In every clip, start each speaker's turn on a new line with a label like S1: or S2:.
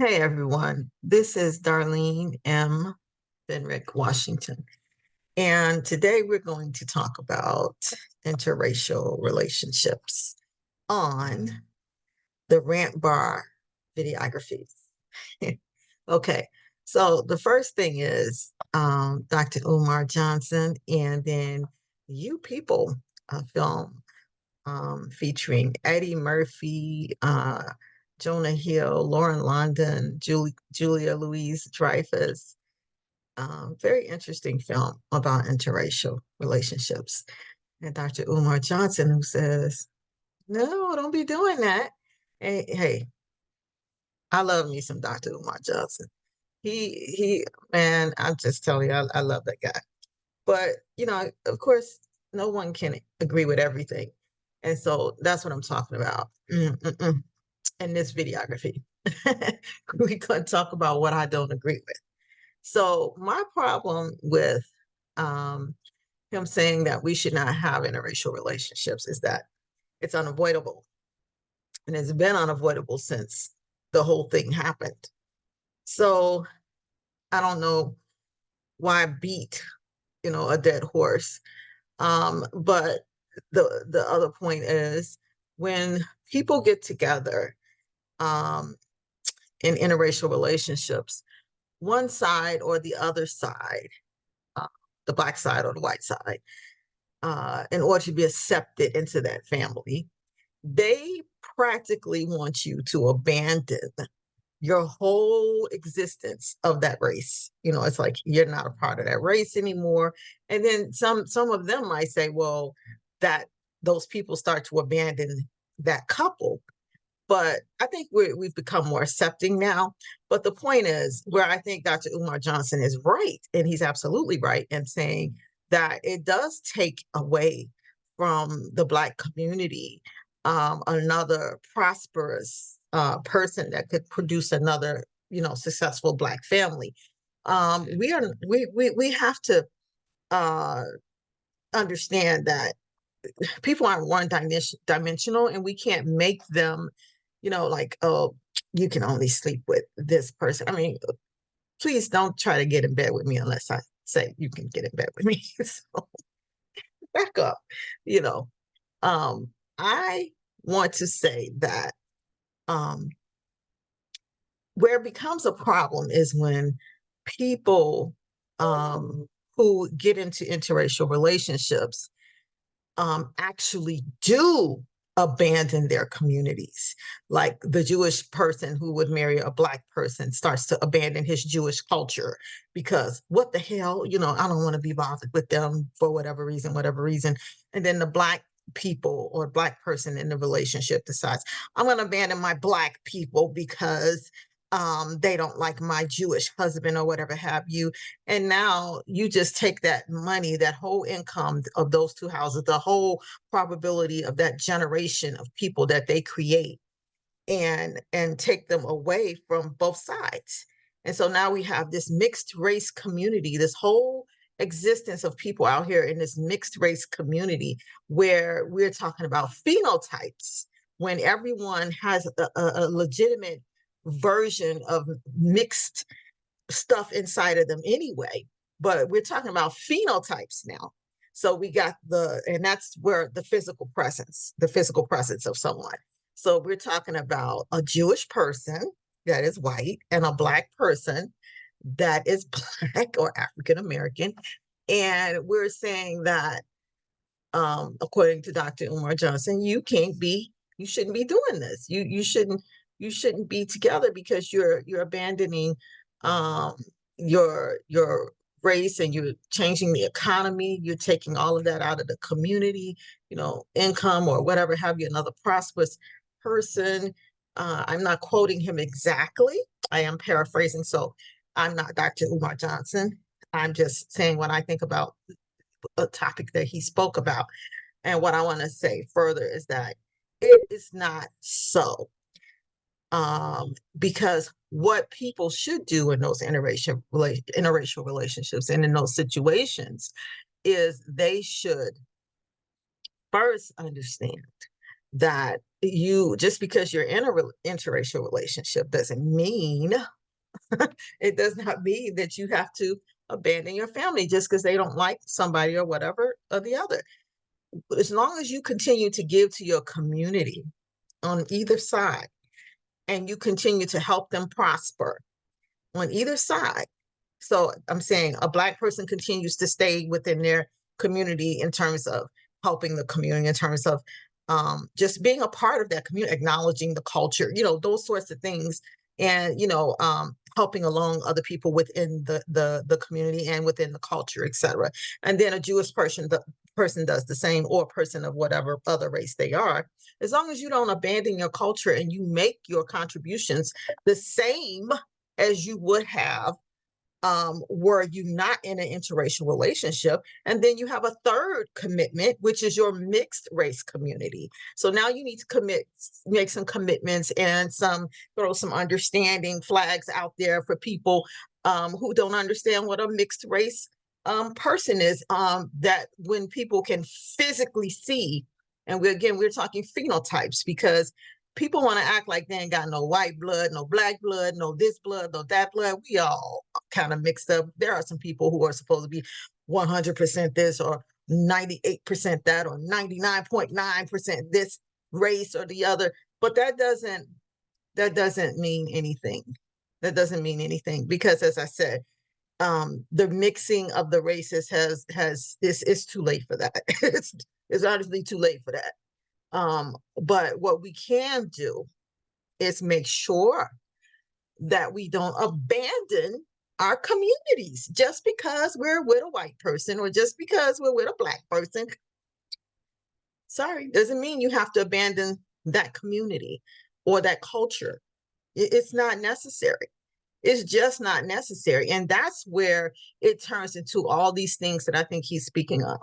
S1: Hey everyone, this is Darlene M. Fenrick, Washington. And today we're going to talk about interracial relationships on the Rant Bar videographies. Okay, so the first thing is Dr. Umar Johnson, and then You People, a film featuring Eddie Murphy, Jonah Hill, Lauren London, Julia Louise Dreyfuss. Very interesting film about interracial relationships. And Dr. Umar Johnson, who says, no, don't be doing that. Hey, I love me some Dr. Umar Johnson. Man, I'm just telling you, I love that guy. But, of course, no one can agree with everything. And so that's what I'm talking about in this videography. We're going to talk about what I don't agree with. So my problem with him saying that we should not have interracial relationships is that it's unavoidable. And it's been unavoidable since the whole thing happened. So I don't know why beat, a dead horse. But the other point is when people get together in interracial relationships, one side or the other side, uh, the black side or the white side, in order to be accepted into that family, they practically want you to abandon your whole existence of that race. It's like you're not a part of that race anymore. And then some of them might say, well, that those people start to abandon that couple. But I think we've become more accepting now. But the point is, where I think Dr. Umar Johnson is right, and he's absolutely right in saying that it does take away from the Black community another prosperous person that could produce another, successful Black family. We have to uh, understand that people aren't one dimensional, and we can't make them, like, oh, you can only sleep with this person. I mean, please don't try to get in bed with me unless I say you can get in bed with me. So back up, you know. I want to say that um, where it becomes a problem is when people who get into interracial relationships actually do abandon their communities. Like the Jewish person who would marry a Black person starts to abandon his Jewish culture because what the hell, I don't want to be bothered with them for whatever reason. And then the Black people or Black person in the relationship decides, I'm going to abandon my Black people because they don't like my Jewish husband or whatever have you. And now you just take that money, that whole income of those two houses, the whole probability of that generation of people that they create, and take them away from both sides. And so now we have this mixed race community, this whole existence of people out here in this mixed race community where we're talking about phenotypes when everyone has a legitimate version of mixed stuff inside of them anyway. But we're talking about phenotypes now. So we got and that's where the physical presence of someone. So we're talking about a Jewish person that is white and a Black person that is Black or African American. And we're saying that, according to Dr. Umar Johnson, you shouldn't be doing this. You shouldn't be together because you're abandoning um, your race, and you're changing the economy. You're taking all of that out of the community, income or whatever have you, another prosperous person. I'm not quoting him exactly. I am paraphrasing. So I'm not Dr. Umar Johnson. I'm just saying what I think about a topic that he spoke about. And what I want to say further is that it is not so. Because what people should do in those interracial relationships and in those situations is they should first understand that you, just because you're in a interracial relationship doesn't mean it does not mean that you have to abandon your family just because they don't like somebody or whatever or the other. As long as you continue to give to your community on either side, and you continue to help them prosper on either side. So I'm saying a Black person continues to stay within their community in terms of helping the community, in terms of just being a part of that community, acknowledging the culture, those sorts of things, and helping along other people within the community and within the culture, etc. And then a Jewish person, the person does the same, or a person of whatever other race they are. As long as you don't abandon your culture and you make your contributions the same as you would have were you not in an interracial relationship. And then you have a third commitment, which is your mixed race community. So now you need to make some commitments and throw some understanding flags out there for people who don't understand what a mixed race person is, that when people can physically see, and we're talking phenotypes, because people want to act like they ain't got no white blood, no Black blood, no this blood, no that blood. We all kind of mixed up. There are some people who are supposed to be 100% this, or 98% that, or 99.9% this race or the other. But that doesn't mean anything. That doesn't mean anything, because, as I said, the mixing of the races it's too late for that. It's honestly too late for that. But what we can do is make sure that we don't abandon our communities just because we're with a white person or just because we're with a Black person. Sorry, doesn't mean you have to abandon that community or that culture. It's not necessary. It's just not necessary. And that's where it turns into all these things that I think he's speaking of.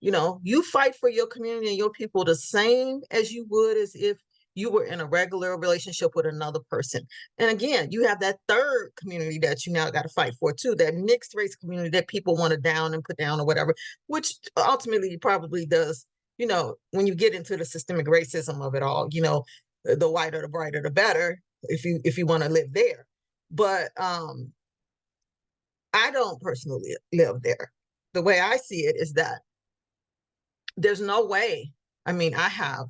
S1: You fight for your community and your people the same as you would as if you were in a regular relationship with another person. And again, you have that third community that you now got to fight for too, that mixed race community that people want to down and put down or whatever, which ultimately probably does, when you get into the systemic racism of it all, the whiter, the brighter, the better, if you want to live there. But I don't personally live there. The way I see it is that there's no way. I mean, I have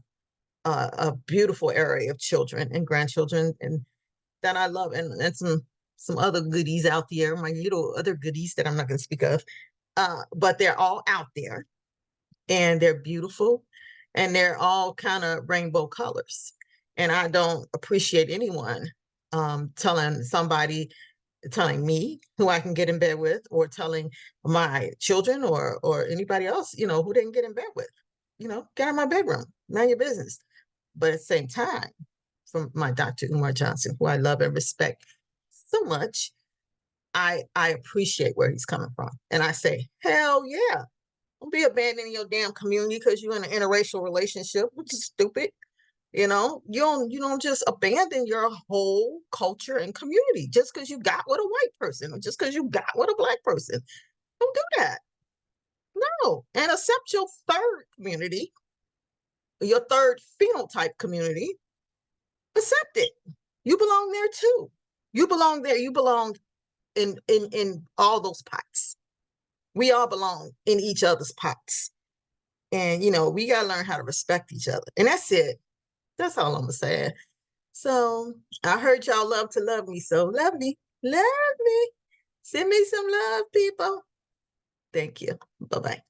S1: a beautiful array of children and grandchildren, and that I love, and some other goodies out there, my little other goodies that I'm not going to speak of, but they're all out there, and they're beautiful, and they're all kind of rainbow colors. And I don't appreciate anyone telling me who I can get in bed with, or telling my children or anybody else, who they can get in bed with. Get out of my bedroom, mind your business. But at the same time, from my Dr. Umar Johnson, who I love and respect so much, I appreciate where he's coming from. And I say, hell yeah. Don't be abandoning your damn community because you're in an interracial relationship, which is stupid. You don't just abandon your whole culture and community just because you got with a white person or just because you got with a Black person. Don't do that. No. And accept your third community, your third phenotype community. Accept it. You belong there too. You belong there. You belong in all those pots. We all belong in each other's pots. And, we got to learn how to respect each other. And that's it. That's all I'm saying. So I heard y'all love to love me. So love me. Love me. Send me some love, people. Thank you. Bye-bye.